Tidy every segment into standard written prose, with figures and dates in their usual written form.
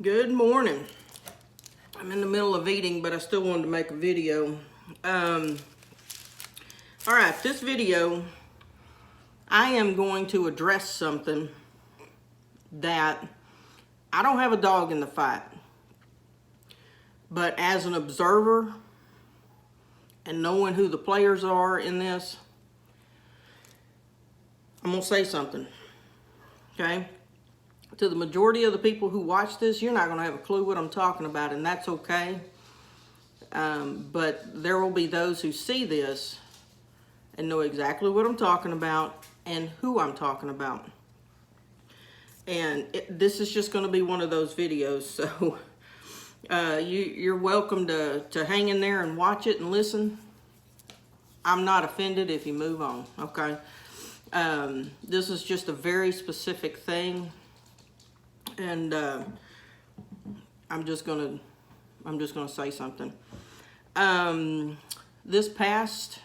Good morning. I'm in the middle of eating, but I still wanted to make a video. All right, this video, I am going to address something that I don't have a dog in the fight, but as an observer and knowing who the players are in this, I'm gonna say something, okay? To the majority of the people who watch this, you're not going to have a clue what I'm talking about, and that's okay. But there will be those who see this and know exactly what I'm talking about and who I'm talking about. And this is just going to be one of those videos, so you're welcome to hang in there and watch it and listen. I'm not offended if you move on, okay? This is just a very specific thing. And I'm just gonna say something. This past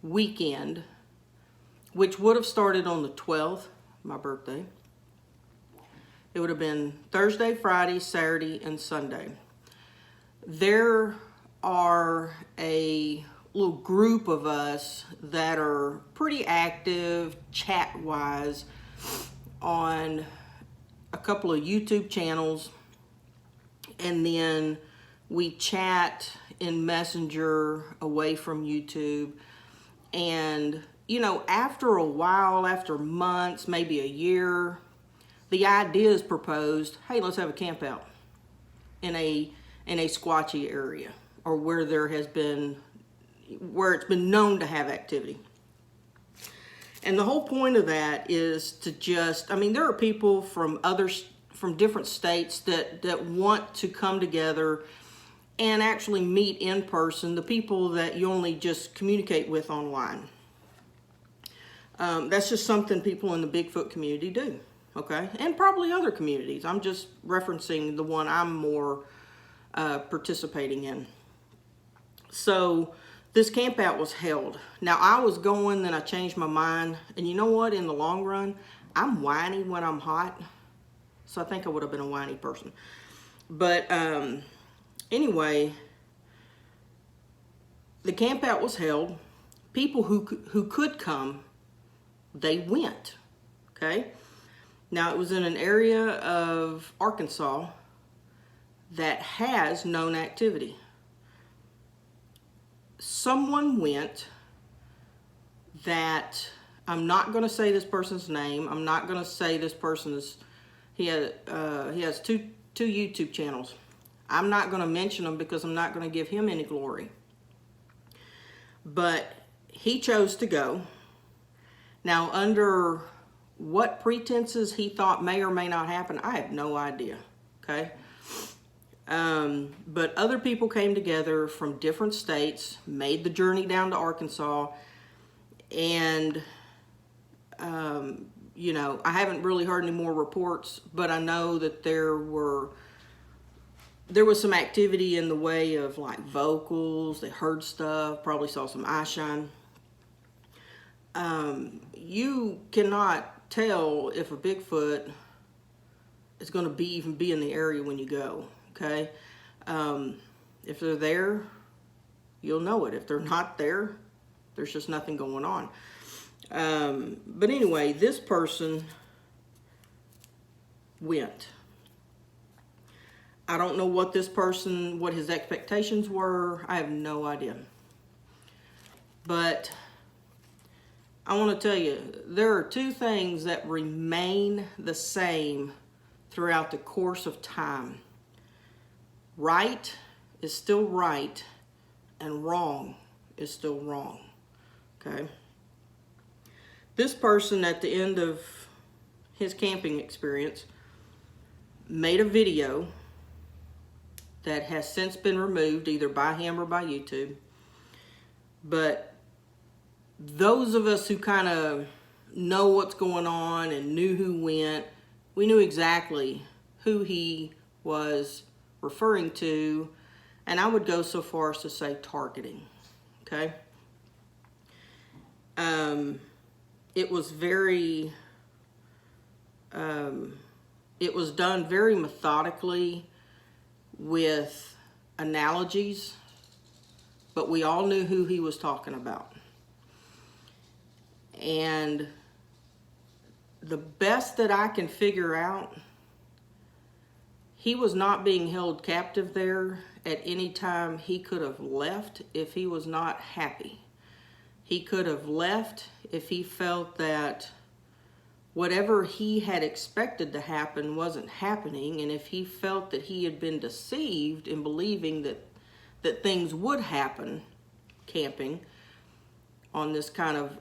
weekend, which would have started on the 12th, my birthday, it would have been Thursday, Friday, Saturday, and Sunday. There are a little group of us that are pretty active chat-wise on a couple of YouTube channels, and then we chat in Messenger away from YouTube. And you know, after a while, after months, maybe a year, the idea is proposed, hey, let's have a camp out in a squatchy area, or where it's been known to have activity. And the whole point of that is to just, I mean, there are people from different states that want to come together and actually meet in person, the people that you only just communicate with online. That's just something people in the Bigfoot community do, okay? And probably other communities. I'm just referencing the one I'm more participating in. So this camp out was held. Now, I was going, then I changed my mind. And you know what? In the long run, I'm whiny when I'm hot. So I think I would have been a whiny person. But anyway, the camp out was held. People who could come, they went. Okay? Now, it was in an area of Arkansas that has known activity. Someone went that, I'm not going to say this person's name. I'm not going to say this person's, he has two YouTube channels. I'm not going to mention them because I'm not going to give him any glory. But he chose to go. Now, under what pretenses he thought may or may not happen, I have no idea, okay? But other people came together from different states, made the journey down to Arkansas, and, you know, I haven't really heard any more reports, but I know that there was some activity in the way of like vocals. They heard stuff, probably saw some eye shine. You cannot tell if a Bigfoot is going to even be in the area when you go. Okay, if they're there, you'll know it. If they're not there, there's just nothing going on. But anyway, this person went. I don't know what his expectations were. I have no idea. But I want to tell you, there are two things that remain the same throughout the course of time. Right is still right, and wrong is still wrong, okay? This person, at the end of his camping experience, made a video that has since been removed, either by him or by YouTube. But those of us who kind of know what's going on and knew who went, we knew exactly who he was referring to, and I would go so far as to say targeting, okay? It was very It was done very methodically with analogies, but we all knew who he was talking about. And the best that I can figure out, he was not being held captive there at any time. He could have left if he was not happy. He could have left if he felt that whatever he had expected to happen wasn't happening, and if he felt that he had been deceived in believing that things would happen camping on this kind of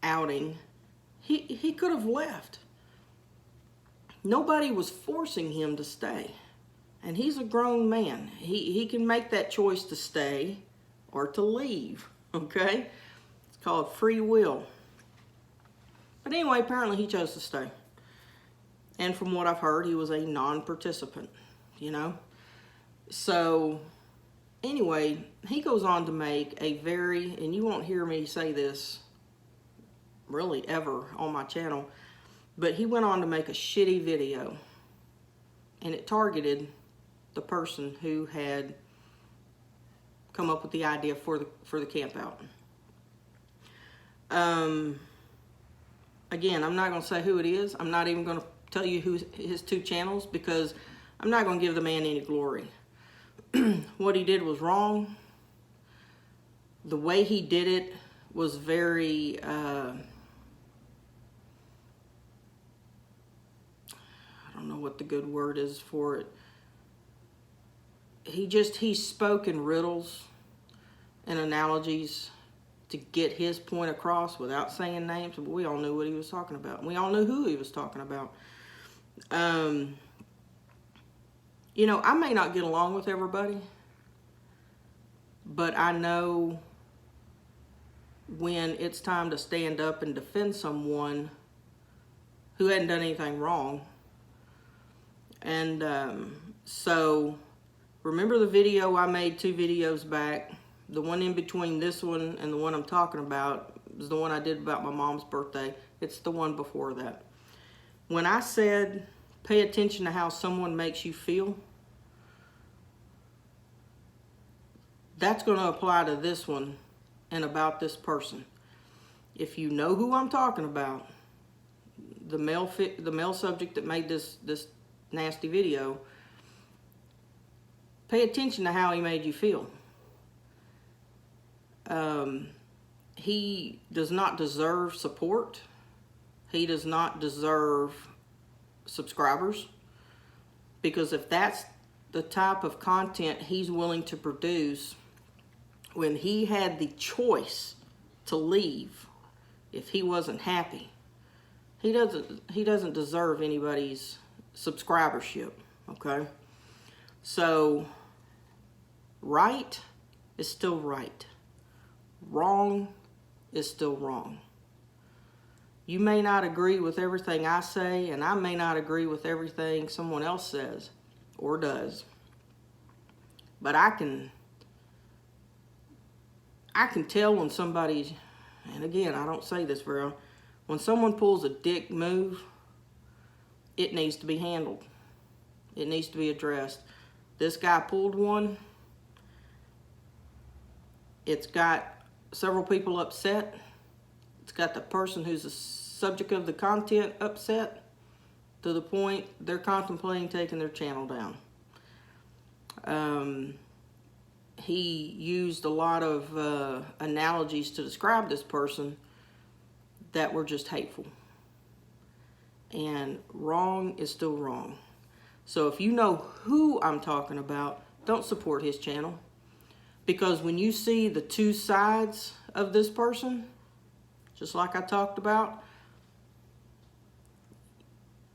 outing, he could have left. Nobody was forcing him to stay. And he's a grown man. He can make that choice to stay or to leave, okay? It's called free will. But anyway, apparently he chose to stay. And from what I've heard, he was a non-participant, you know? So, anyway, he goes on to make a very, and you won't hear me say this really ever on my channel, but he went on to make a shitty video, and it targeted the person who had come up with the idea for the camp out. Again, I'm not going to say who it is. I'm not even going to tell you who his 2 channels, because I'm not going to give the man any glory. What he did was wrong. The way he did it was very I don't know what the good word is for it. He spoke in riddles and analogies to get his point across without saying names, but we all knew what he was talking about. We all knew who he was talking about. You know, I may not get along with everybody, but I know when it's time to stand up and defend someone who hadn't done anything wrong. And so remember the video I made 2 videos back? The one in between this one and the one I'm talking about is the one I did about my mom's birthday. It's the one before that. When I said, pay attention to how someone makes you feel, that's going to apply to this one and about this person. If you know who I'm talking about, the male subject that made this nasty video, pay attention to how he made you feel. He does not deserve support. He does not deserve subscribers, because if that's the type of content he's willing to produce, when he had the choice to leave if he wasn't happy, he doesn't deserve anybody's subscribership, okay? So right is still right. Wrong is still wrong. You may not agree with everything I say, and I may not agree with everything someone else says or does. But I can tell when somebody's, and again, I don't say this very often, when someone pulls a dick move, it needs to be handled. It needs to be addressed. This guy pulled one. It's got several people upset. It's got the person who's the subject of the content upset to the point they're contemplating taking their channel down. He used a lot of analogies to describe this person that were just hateful. And wrong is still wrong. So if you know who I'm talking about, don't support his channel. Because when you see the 2 sides of this person, just like I talked about,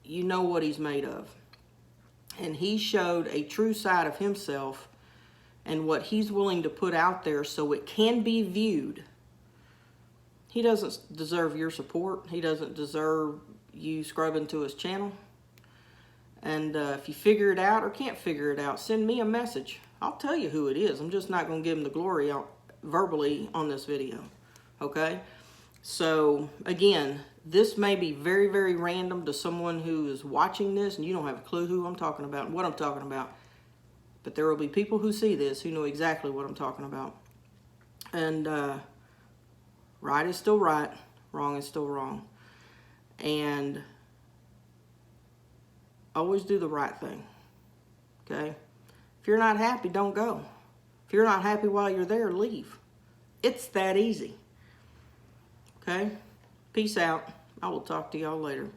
you know what he's made of. And he showed a true side of himself and what he's willing to put out there so it can be viewed. He doesn't deserve your support. He doesn't deserve you scrubbing to his channel. And if you figure it out or can't figure it out, send me a message. I'll tell you who it is. I'm just not going to give him the glory out verbally on this video. Okay? So, again, This may be very, very random to someone who is watching this and you don't have a clue who I'm talking about and what I'm talking about. But there will be people who see this who know exactly what I'm talking about. And right is still right, wrong is still wrong. And always do the right thing, okay? If you're not happy, don't go. If you're not happy while you're there, leave. It's that easy, okay? Peace out. I will talk to y'all later.